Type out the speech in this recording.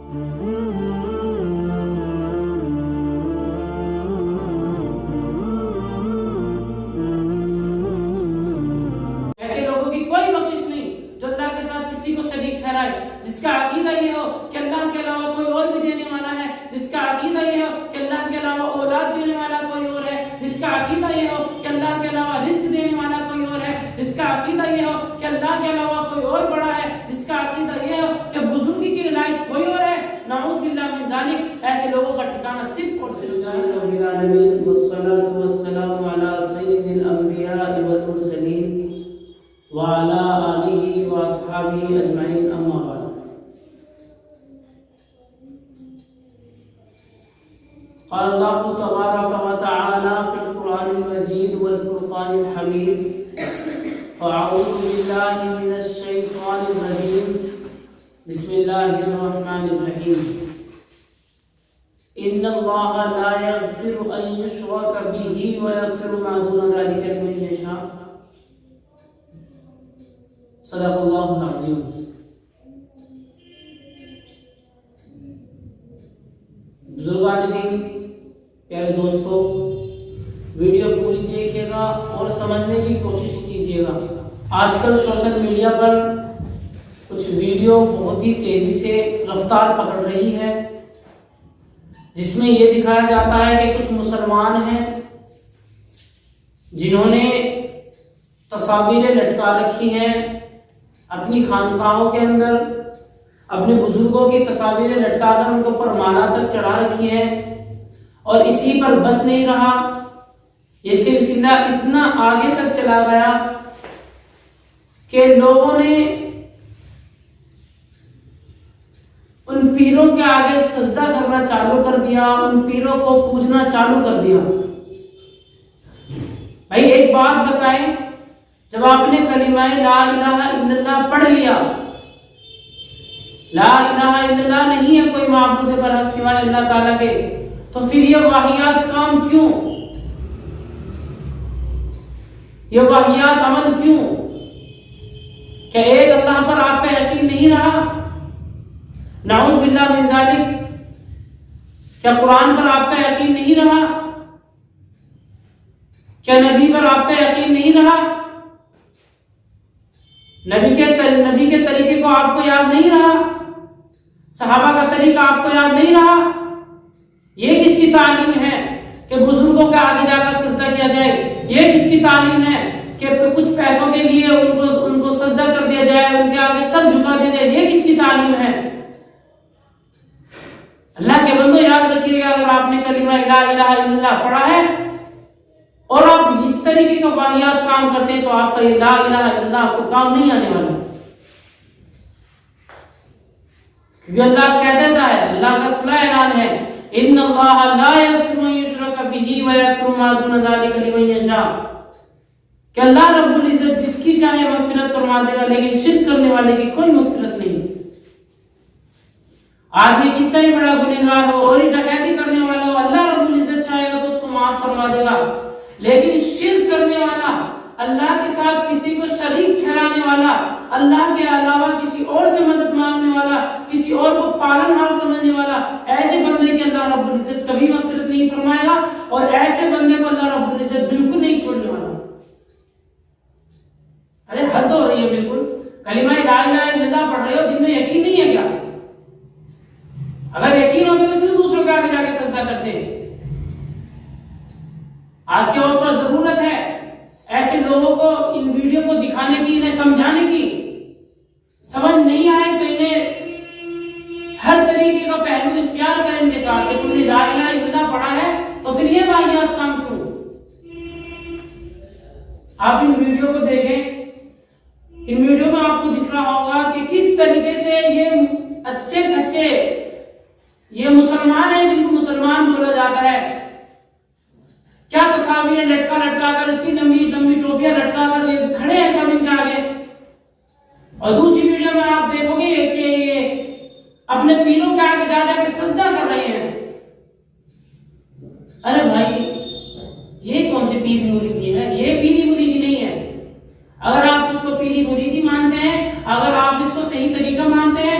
ایسے لوگوں کی کوئی بخشش نہیں جو اللہ کے ساتھ کسی کو شریک ٹھہرائے، جس کا عقیدہ یہ ہو کہ اللہ کے علاوہ کوئی اور بھی دینے والا ہے، جس کا عقیدہ یہ ہو کہ اللہ کے علاوہ اولاد دینے والا کوئی اور ہے، جس کا عقیدہ یہ ہو کہ اللہ کے علاوہ رزق دینے والا کوئی اور ہے، جس کا عقیدہ یہ ہو کہ اللہ کے علاوہ کوئی اور بڑا ہے، جس کا عقیدہ یہ ہو کہ بزرگی کے لائق کوئی اور ہے، نعوذ باللہ من ذالک، ایسے لوگوں کا ٹھکانہ صرف اور صرف جہنم ہے۔ والصلاة والسلام على سيد الأنبياء والمرسلين وعلى آله وأصحابه أجمعين، أما بعد۔ قال الله تبارك وتعالى في القرآن المجيد والفرقان الحميد، أعوذ بالله من الشيطان الرجيم، بسم الله الرحمن الرحيم، إن الله لا يغفر أن يشرك به ويغفر ما دون ذلك لمن يشاء، صدق اللہ العظیم۔ بزرگان دین، پیارے دوستو، ویڈیو پوری دیکھیے گا اور سمجھنے کی کوشش کیجیے گا۔ آج کل سوشل میڈیا پر کچھ ویڈیو بہت ہی تیزی سے رفتار پکڑ رہی ہے، جس میں یہ دکھایا جاتا ہے کہ کچھ مسلمان ہیں جنہوں نے تصاویریں لٹکا رکھی ہیں اپنی خانقاہوں کے اندر، اپنے بزرگوں کی تصاویریں لٹکا کر ان کے اوپر مالا تک چڑھا رکھی ہیں، اور اسی پر بس نہیں رہا، یہ سلسلہ اتنا آگے تک چلا گیا کہ لوگوں نے ان پیروں کے آگے سجدہ کرنا چالو کر دیا، ان پیروں کو پوجنا چالو کر دیا۔ بھائی ایک بات بتائیں، جب آپ نے کلمہ لا الہ الا اللہ پڑھ لیا، لا الہ الا اللہ نہیں ہے کوئی معبود برحق سوائے اللہ تعالیٰ کے، تو پھر یہ واہیات کام کیوں، یہ واہیات عمل کیوں؟ کیا ایک اللہ پر آپ کا یقین نہیں رہا؟ نعوذ باللہ من ذالک، کیا قرآن پر آپ کا یقین نہیں رہا؟ کیا نبی پر آپ کا یقین نہیں رہا؟ نبی کے طریقے کو آپ کو یاد نہیں رہا؟ صحابہ کا طریقہ آپ کو یاد نہیں رہا؟ یہ کس کی تعلیم ہے کہ بزرگوں کے آگے جا کر سجدہ کیا جائے؟ یہ کس کی تعلیم ہے کہ کچھ پیسوں کے لیے ان کو سجدہ کر دیا جائے، ان کے آگے سر جھکا دیا جائے؟ یہ کس کی تعلیم ہے؟ اللہ کے بندو یاد رکھیے گا، اگر آپ نے کلمہ لا الہ الا اللہ پڑھا ہے اور آپ اس طریقے کا واہیات کام کرتے ہیں تو آپ کا یہ لا الہ الا اللہ آپ کو کام نہیں آنے والا، کیونکہ اللہ کہہ دیتا ہے، اللہ کا کھلا اعلان ہے، ان اللہ لا یغفر ان یشرک بہ ویغفر ما دون ذلک لمن یشاء، کہ اللہ رب العزت جس کی چاہے مغفرت فرما دے گا، لیکن شرک کرنے والے کی کوئی مغفرت نہیں۔ آدمی کتنا ہی بڑا گنہگار ہو، اور ڈکیتی کرنے والا ہو، اللہ رب العزت چاہے گا تو اس کو معاف فرما دے گا، لیکن شرک کرنے والا، اللہ کے ساتھ کسی کو شریک ٹھہرانے والا، اللہ کے علاوہ کسی اور سے مدد مانگنے والا، کسی اور کو پالن ہار سمجھنے والا، ایسے بندے کی اللہ رب العزت کبھی مغفرت نہیں فرمائے گا، اور ایسے بندے کو اللہ رب العزت بالکل نہیں چھوڑنے والا۔ ارے حد ہو رہی ہے بالکل، کلمہ لا الہ الا اللہ پڑھ رہے ہو، دل میں یقین نہیں ہے کیا؟ اگر یقین ہوتا تو کیوں دوسروں کے آگے جا کے سجدہ کرتے؟ آج کے وقت پر ضرورت ہے ایسے لوگوں کو ان ویڈیو کو دکھانے کی، انہیں سمجھانے کی، سمجھ نہیں آئے تو انہیں ہر طریقے کا پہلو اختیار کریں ان کے ساتھ کہ تم نے لا الہ الا اللہ پڑھا ہے تو پھر یہ واہیات کام کیوں؟ آپ ان ویڈیو کو دیکھیں، ان ویڈیو میں آپ کو دکھ رہا ہوگا کہ کس طریقے سے یہ اچھے کچے یہ مسلمان ہیں جن کو مسلمان بولا جاتا ہے، کیا تصاویریں لٹکا کر اتنی لمبی لمبی ٹوپیاں لٹکا کر یہ کھڑے ہیں سب ان کے آگے، اور دوسری ویڈیو میں آپ دیکھو گے کہ یہ اپنے پیروں کے آگے جا کے سجدہ کر رہے ہیں۔ ارے بھائی یہ کون سی پیری مریدی ہے؟ یہ پیری مریدی نہیں ہے۔ اگر آپ اس کو پیری مریدی مانتے ہیں، اگر آپ اس کو صحیح طریقہ مانتے ہیں،